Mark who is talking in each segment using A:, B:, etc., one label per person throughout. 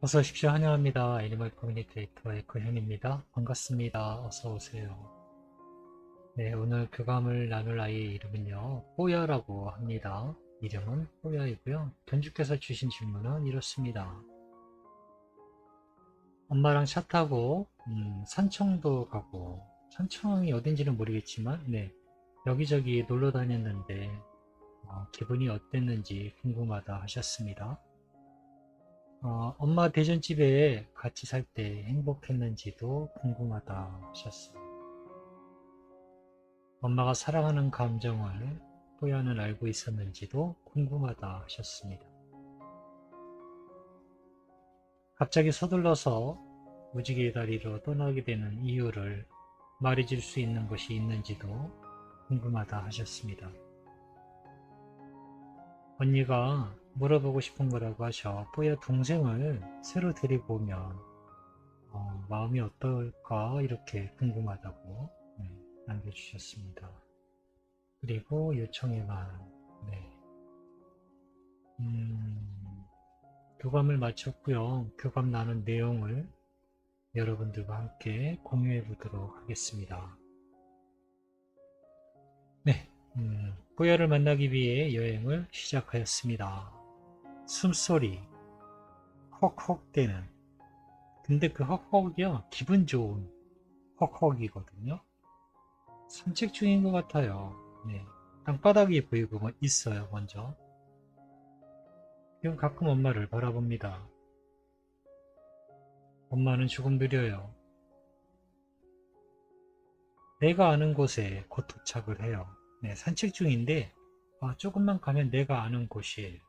A: 어서 오십시오. 환영합니다. 애니멀 커뮤니케이터 에코현입니다. 반갑습니다. 어서 오세요. 네, 오늘 교감을 나눌 아이의 이름은요, 뽀야라고 합니다. 이름은 뽀야이고요. 견주께서 주신 질문은 이렇습니다. 엄마랑 차 타고 산청도 가고, 산청이 어딘지는 모르겠지만, 네, 여기저기 놀러 다녔는데 기분이 어땠는지 궁금하다 하셨습니다. 엄마 대전집에 같이 살 때 행복했는지도 궁금하다 하셨어요. 엄마가 사랑하는 감정을 뽀야는 알고 있었는지도 궁금하다 하셨습니다. 갑자기 서둘러서 무지개 다리로 떠나게 되는 이유를 말해줄 수 있는 것이 있는지도 궁금하다 하셨습니다. 언니가 물어보고 싶은 거라고 하셔 뽀야 동생을 새로 데리고 오면 마음이 어떨까 이렇게 궁금하다고 남겨주셨습니다. 그리고 요청에만 네. 교감을 마쳤고요. 교감 나눈 내용을 여러분들과 함께 공유해 보도록 하겠습니다. 네, 뽀야를 만나기 위해 여행을 시작하였습니다. 숨소리, 헉헉대는 근데 그 헉헉이요 기분 좋은 헉헉이거든요. 산책 중인 것 같아요. 네, 땅바닥이 보이고 있어요. 먼저 지금 가끔 엄마를 바라봅니다. 엄마는 조금 느려요. 내가 아는 곳에 곧 도착을 해요. 네, 산책 중인데 조금만 가면 내가 아는 곳이에요.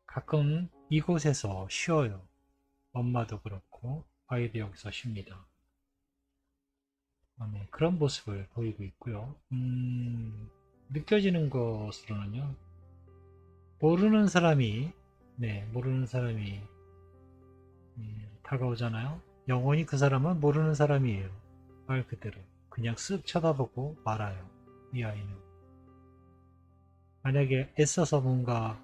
A: 가끔 이곳에서 쉬어요. 엄마도 그렇고 아이도 여기서 쉽니다. 네, 그런 모습을 보이고 있고요. 느껴지는 것으로는요. 모르는 사람이 모르는 사람이 다가오잖아요. 영원히 그 사람은 모르는 사람이에요. 말 그대로 그냥 쓱 쳐다보고 말아요. 이 아이는 만약에 애써서 뭔가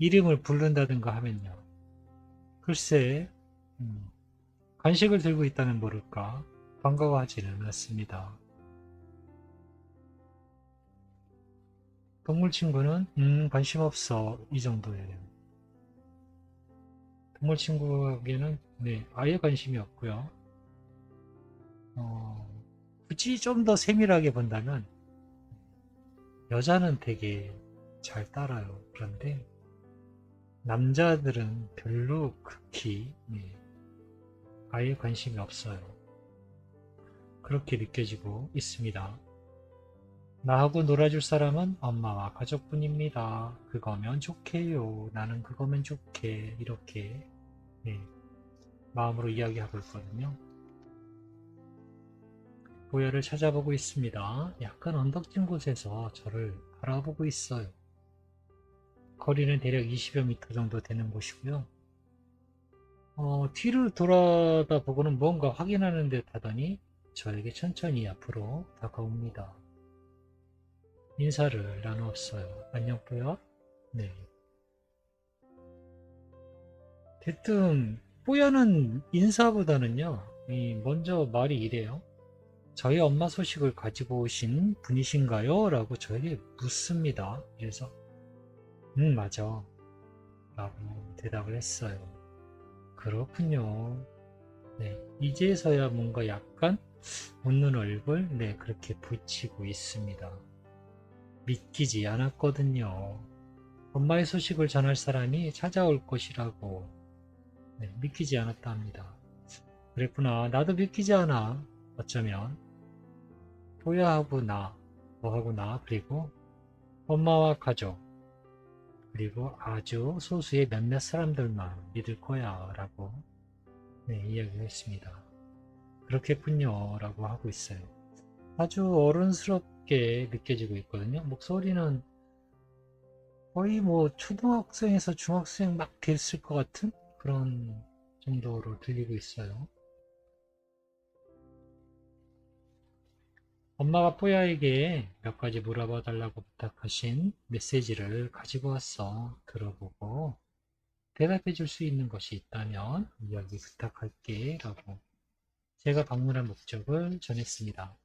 A: 이름을 부른다든가 하면요. 글쎄 간식을 들고 있다면 모를까 반가워하지는 않습니다. 동물 친구는 관심 없어 이 정도예요. 동물 친구에게는 아예 관심이 없고요. 굳이 좀 더 세밀하게 본다면 여자는 되게 잘 따라요. 그런데 남자들은 별로 극히 아예 관심이 없어요. 그렇게 느껴지고 있습니다. 나하고 놀아줄 사람은 엄마와 가족뿐입니다. 그거면 좋게요. 나는 그거면 좋게. 이렇게 마음으로 이야기하고 있거든요. 보야를 찾아보고 있습니다. 약간 언덕진 곳에서 저를 바라보고 있어요. 거리는 대략 20여 미터 정도 되는 곳이고요. 뒤를 돌아다 보고는 뭔가 확인하는 듯 하더니 저에게 천천히 앞으로 다가옵니다. 인사를 나누었어요. 안녕 뽀야? 네. 대뜸 뽀야는 인사보다는요. 먼저 말이 이래요. 저희 엄마 소식을 가지고 오신 분이신가요? 라고 저에게 묻습니다. 그래서 맞아 라고 대답을 했어요. 그렇군요. 네, 이제서야 뭔가 약간 웃는 얼굴 그렇게 붙이고 있습니다. 믿기지 않았거든요. 엄마의 소식을 전할 사람이 찾아올 것이라고 믿기지 않았다 합니다. 그랬구나. 나도 믿기지 않아. 어쩌면 보야하고 나, 너하고 나, 그리고 엄마와 가족, 그리고 아주 소수의 몇몇 사람들만 믿을 거야 라고 이야기를 했습니다. 그렇겠군요 라고 하고 있어요. 아주 어른스럽게 느껴지고 있거든요. 목소리는 거의 뭐 초등학생에서 중학생 막 됐을 것 같은 그런 정도로 들리고 있어요. 엄마가 뽀야에게 몇 가지 물어봐 달라고 부탁하신 메시지를 가지고 왔어. 들어보고 대답해 줄 수 있는 것이 있다면 이야기 부탁할게 라고 제가 방문한 목적을 전했습니다.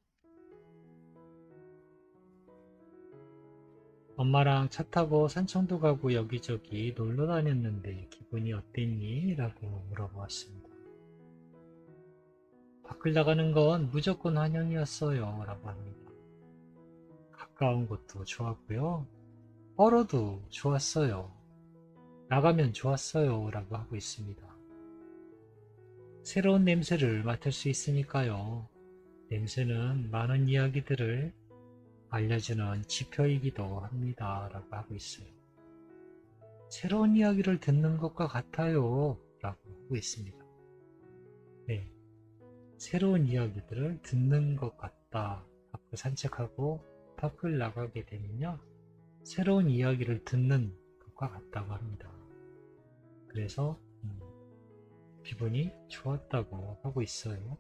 A: 엄마랑 차 타고 산청도 가고 여기저기 놀러 다녔는데 기분이 어땠니? 라고 물어보았습니다. 밖을 나가는 건 무조건 환영이었어요 라고 합니다. 가까운 곳도 좋았고요. 멀어도 좋았어요. 나가면 좋았어요 라고 하고 있습니다. 새로운 냄새를 맡을 수 있으니까요. 냄새는 많은 이야기들을 알려주는 지표이기도 합니다 라고 하고 있어요. 새로운 이야기를 듣는 것과 같아요 라고 하고 있습니다. 네, 새로운 이야기들을 듣는 것 같다. 밖을 산책하고 밖을 나가게 되면요, 새로운 이야기를 듣는 것과 같다고 합니다. 그래서 기분이 좋았다고 하고 있어요.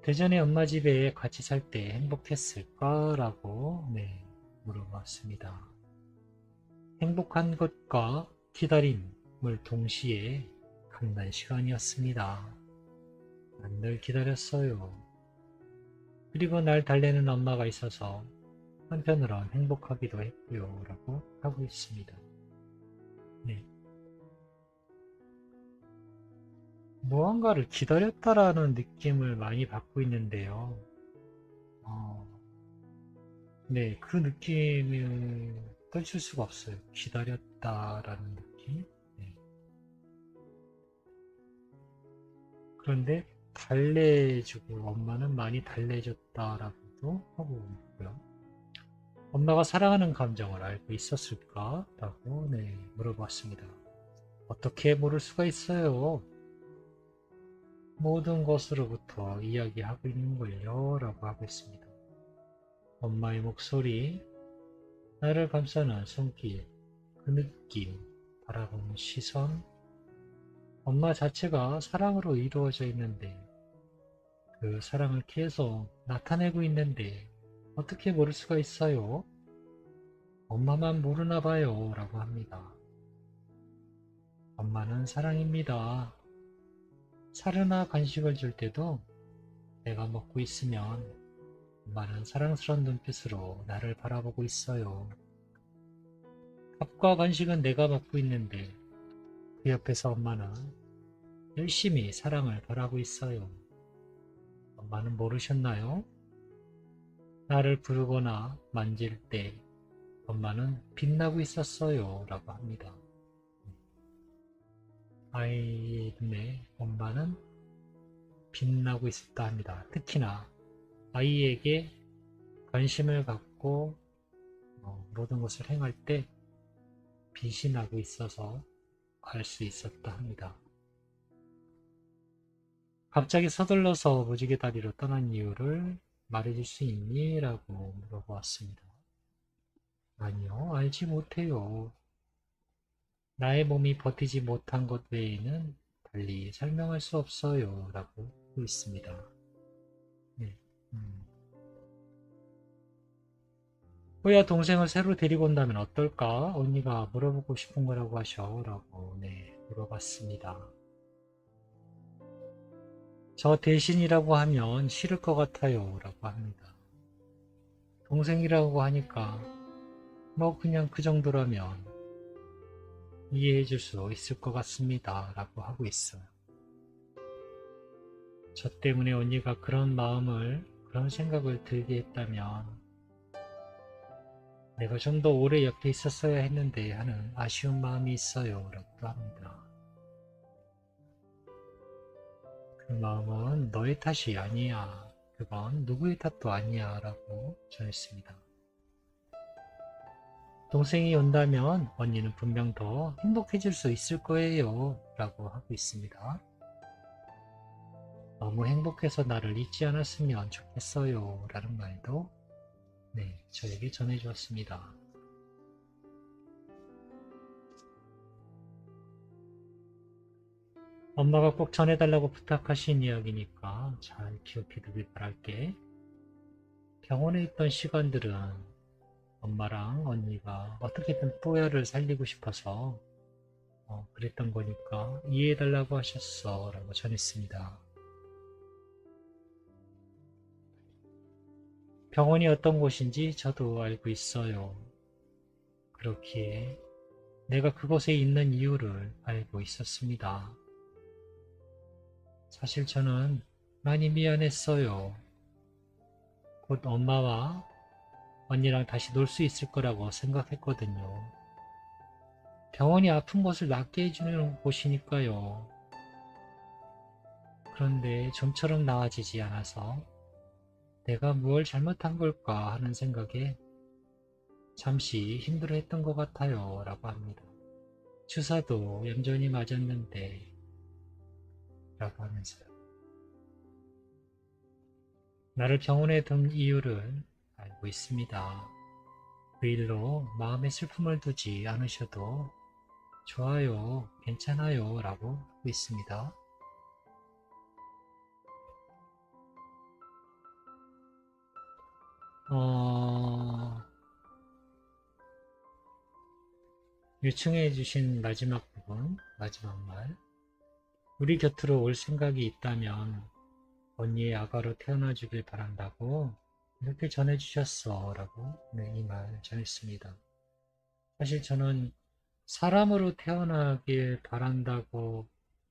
A: 대전에 엄마 집에 같이 살 때 행복했을까? 라고 물어봤습니다. 행복한 것과 기다림을 동시에 갖는 시간이었습니다. 난 늘 기다렸어요. 그리고 날 달래는 엄마가 있어서 한편으론 행복하기도 했고요. 라고 하고 있습니다. 네. 무언가를 기다렸다라는 느낌을 많이 받고 있는데요. 네, 그 느낌을 떨칠 수가 없어요. 기다렸다라는 느낌. 네. 그런데 달래주고 엄마는 많이 달래줬다라고도 하고 있고요. 엄마가 사랑하는 감정을 알고 있었을까? 라고 물어봤습니다. 어떻게 모를 수가 있어요? 모든 것으로부터 이야기하고 있는 걸요 라고 하고 있습니다. 엄마의 목소리, 나를 감싸는 손길, 그 느낌, 바라보는 시선, 엄마 자체가 사랑으로 이루어져 있는데 그 사랑을 계속 나타내고 있는데 어떻게 모를 수가 있어요? 엄마만 모르나 봐요 라고 합니다. 엄마는 사랑입니다. 사료나 간식을 줄 때도 내가 먹고 있으면 엄마는 사랑스러운 눈빛으로 나를 바라보고 있어요. 밥과 간식은 내가 먹고 있는데 그 옆에서 엄마는 열심히 사랑을 바라고 있어요. 엄마는 모르셨나요? 나를 부르거나 만질 때 엄마는 빛나고 있었어요 라고 합니다. 아이의 눈에 엄마는 빛나고 있었다 합니다. 특히나 아이에게 관심을 갖고 모든 것을 행할 때 빛이 나고 있어서 알 수 있었다 합니다. 갑자기 서둘러서 무지개 다리로 떠난 이유를 말해줄 수 있니? 라고 물어보았습니다. 아니요, 알지 못해요. 나의 몸이 버티지 못한 것 외에는 달리 설명할 수 없어요. 라고 하고 있습니다. 네. 호야 동생을 새로 데리고 온다면 어떨까? 언니가 물어보고 싶은 거라고 하셔. 라고 물어봤습니다. 저 대신이라고 하면 싫을 것 같아요. 라고 합니다. 동생이라고 하니까 뭐 그냥 그 정도라면 이해해 줄 수 있을 것 같습니다. 라고 하고 있어요. 저 때문에 언니가 그런 생각을 들게 했다면 내가 좀 더 오래 옆에 있었어야 했는데 하는 아쉬운 마음이 있어요. 라고 합니다. 그 마음은 너의 탓이 아니야. 그건 누구의 탓도 아니야. 라고 전했습니다. 동생이 온다면 언니는 분명 더 행복해질 수 있을 거예요. 라고 하고 있습니다. 너무 행복해서 나를 잊지 않았으면 좋겠어요. 라는 말도 저에게 전해주었습니다. 엄마가 꼭 전해달라고 부탁하신 이야기니까 잘 기억해두길 바랄게. 병원에 있던 시간들은 엄마랑 언니가 어떻게든 뽀야를 살리고 싶어서 그랬던 거니까 이해해달라고 하셨어 라고 전했습니다. 병원이 어떤 곳인지 저도 알고 있어요. 그렇기에 내가 그곳에 있는 이유를 알고 있었습니다. 사실 저는 많이 미안했어요. 곧 엄마와 언니랑 다시 놀 수 있을 거라고 생각했거든요. 병원이 아픈 것을 낫게 해주는 곳이니까요. 그런데 좀처럼 나아지지 않아서 내가 뭘 잘못한 걸까 하는 생각에 잠시 힘들어했던 것 같아요 라고 합니다. 주사도 얌전히 맞았는데 라고 하면서요. 나를 병원에 둔 이유를 알고 있습니다. 그 일로 마음에 슬픔을 두지 않으셔도 좋아요, 괜찮아요 라고 하고 있습니다. 요청해 주신 마지막 부분, 마지막 말. 우리 곁으로 올 생각이 있다면 언니의 아가로 태어나 주길 바란다고 이렇게 전해 주셨어 라고 이 말 전했습니다. 사실 저는 사람으로 태어나길 바란다고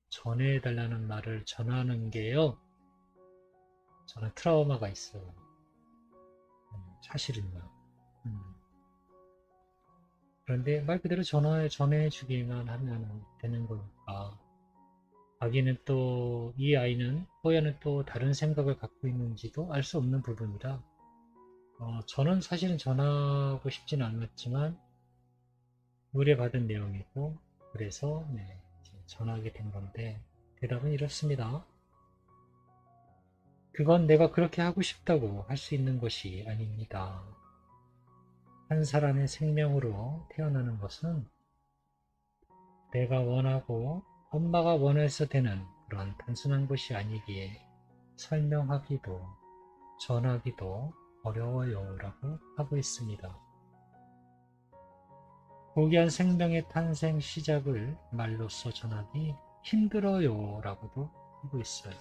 A: 전해달라는 말을 전하는 게요. 저는 트라우마가 있어요. 사실은요. 그런데 말 그대로 전해주기만 하면 되는 거니까. 아기는 또, 이 아이는, 뽀야는 또 다른 생각을 갖고 있는지도 알 수 없는 부분이라, 저는 사실은 전하고 싶지는 않았지만, 의뢰받은 내용이고, 그래서, 이제 전하게 된 건데, 대답은 이렇습니다. 그건 내가 그렇게 하고 싶다고 할 수 있는 것이 아닙니다. 한 사람의 생명으로 태어나는 것은 내가 원하고 엄마가 원해서 되는 그런 단순한 것이 아니기에 설명하기도 전하기도 어려워요 라고 하고 있습니다. 고귀한 생명의 탄생 시작을 말로써 전하기 힘들어요 라고도 하고 있어요.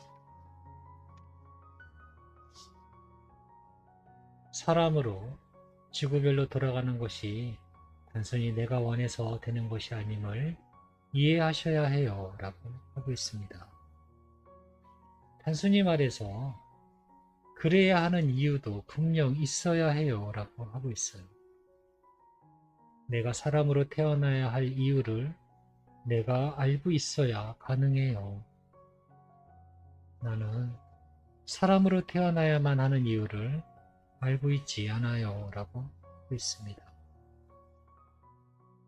A: 사람으로 지구별로 돌아가는 것이 단순히 내가 원해서 되는 것이 아님을 이해하셔야 해요 라고 하고 있습니다. 단순히 말해서 그래야 하는 이유도 분명 있어야 해요 라고 하고 있어요. 내가 사람으로 태어나야 할 이유를 내가 알고 있어야 가능해요. 나는 사람으로 태어나야만 하는 이유를 알고 있지 않아요 라고 하고 있습니다.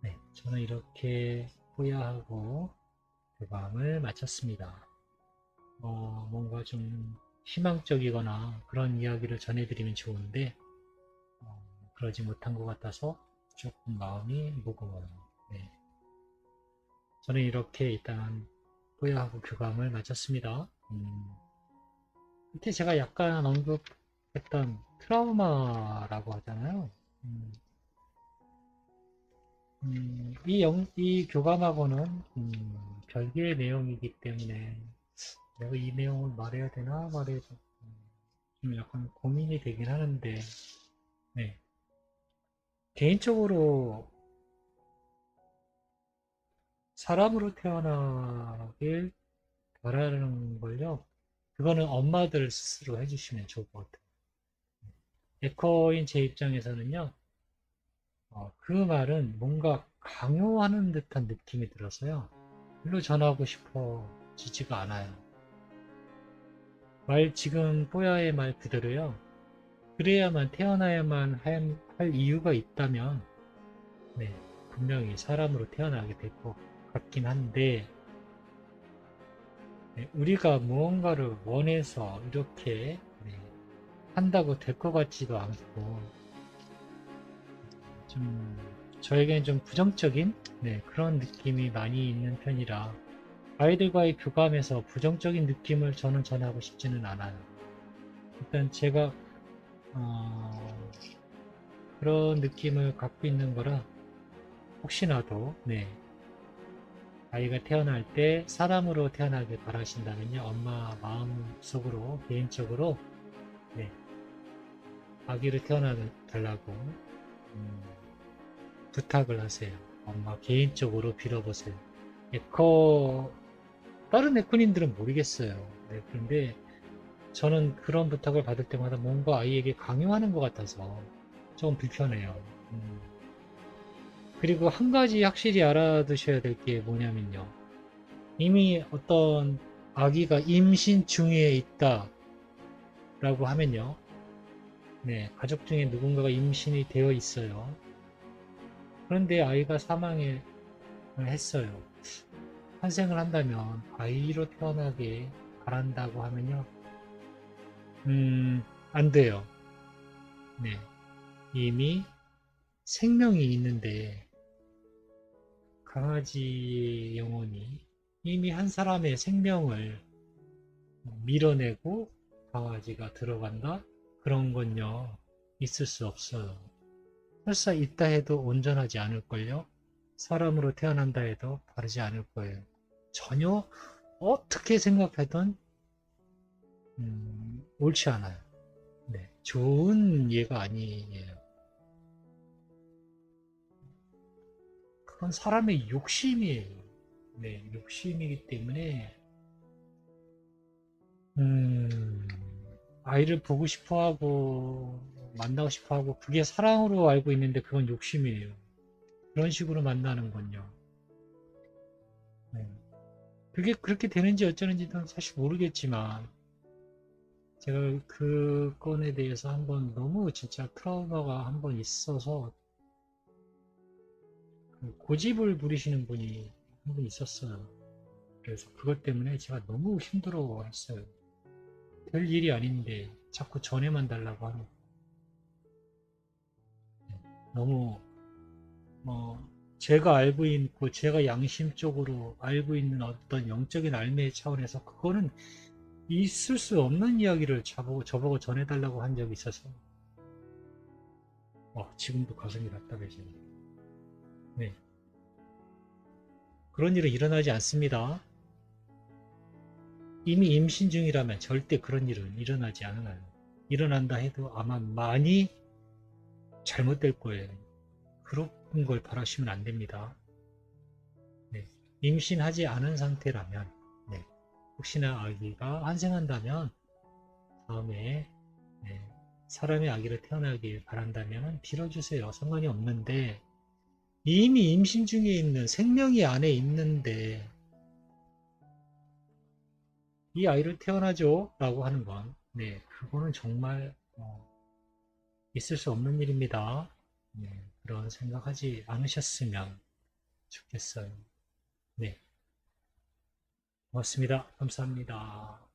A: 네, 저는 이렇게 뽀야하고 교감을 마쳤습니다. 뭔가 좀 희망적이거나 그런 이야기를 전해드리면 좋은데 그러지 못한 것 같아서 조금 마음이 무거워요. 네. 저는 이렇게 일단 뽀야하고 교감을 마쳤습니다. 밑에 제가 약간 언급했던 트라우마라고 하잖아요. 이 교감하고는 별개의 내용이기 때문에 내가 이 내용을 말해야 되나 말해야 좀 약간 고민이 되긴 하는데 네. 개인적으로 사람으로 태어나길 바라는 걸요. 그거는 엄마들 스스로 해주시면 좋을 것 같아요. 에코인 제 입장에서는요. 그 말은 뭔가 강요하는 듯한 느낌이 들어서요. 별로 전하고 싶어지지가 않아요. 지금 뽀야의 말 그대로요. 그래야만 태어나야만 할 이유가 있다면 네, 분명히 사람으로 태어나게 될 것 같긴 한데 네, 우리가 무언가를 원해서 이렇게 한다고 될 것 같지도 않고 좀 저에게는 좀 부정적인 그런 느낌이 많이 있는 편이라 아이들과의 교감에서 부정적인 느낌을 저는 전하고 싶지는 않아요. 일단 제가 그런 느낌을 갖고 있는 거라 혹시나도 아이가 태어날 때 사람으로 태어나길 바라신다면요, 엄마 마음속으로 개인적으로 네, 아기를 태어나 달라고 부탁을 하세요. 엄마 개인적으로 빌어보세요. 다른 에코님들은 모르겠어요. 그런데 저는 그런 부탁을 받을 때마다 뭔가 아이에게 강요하는 것 같아서 좀 불편해요. 그리고 한 가지 확실히 알아두셔야 될 게 뭐냐면요. 이미 어떤 아기가 임신 중에 있다 라고 하면요. 가족 중에 누군가가 임신이 되어 있어요. 그런데 아이가 사망을 했어요. 환생을 한다면 아이로 태어나게 바란다고 하면요. 안 돼요. 이미 생명이 있는데 강아지 영혼이 이미 한 사람의 생명을 밀어내고 강아지가 들어간다? 그런 건요, 있을 수 없어요. 설사 있다 해도 온전하지 않을걸요? 사람으로 태어난다 해도 바르지 않을 거예요. 전혀 어떻게 생각하든 옳지 않아요. 좋은 예가 아니에요. 그건 사람의 욕심이에요. 욕심이기 때문에 아이를 보고 싶어 하고 만나고 싶어 하고 그게 사랑으로 알고 있는데 그건 욕심이에요. 그런 식으로 만나는 건요. 그게 그렇게 되는지 어쩌는지는 사실 모르겠지만 제가 그 건에 대해서 한번 너무 진짜 트라우마가 한번 있어서 고집을 부리시는 분이 한 분 있었어요. 그래서 그것 때문에 제가 너무 힘들어 했어요. 별 일이 아닌데 자꾸 전해만 달라고 하는. 너무 제가 알고 있고 제가 양심적으로 알고 있는 어떤 영적인 알매의 차원에서 그거는 있을 수 없는 이야기를 저보고 전해달라고 한 적이 있어서 지금도 가슴이 답답해지네요. 그런 일은 일어나지 않습니다. 이미 임신 중이라면 절대 그런 일은 일어나지 않아요. 일어난다 해도 아마 많이 잘못될 거예요. 그런 걸 바라시면 안 됩니다. 임신하지 않은 상태라면 혹시나 아기가 환생한다면 다음에 사람의 아기를 태어나길 바란다면 빌어주세요. 상관이 없는데 이미 임신 중에 있는 생명이 안에 있는데 이 아이를 태어나죠 라고 하는 건 그거는 정말 있을 수 없는 일입니다. 그런 생각하지 않으셨으면 좋겠어요. 네, 고맙습니다. 감사합니다.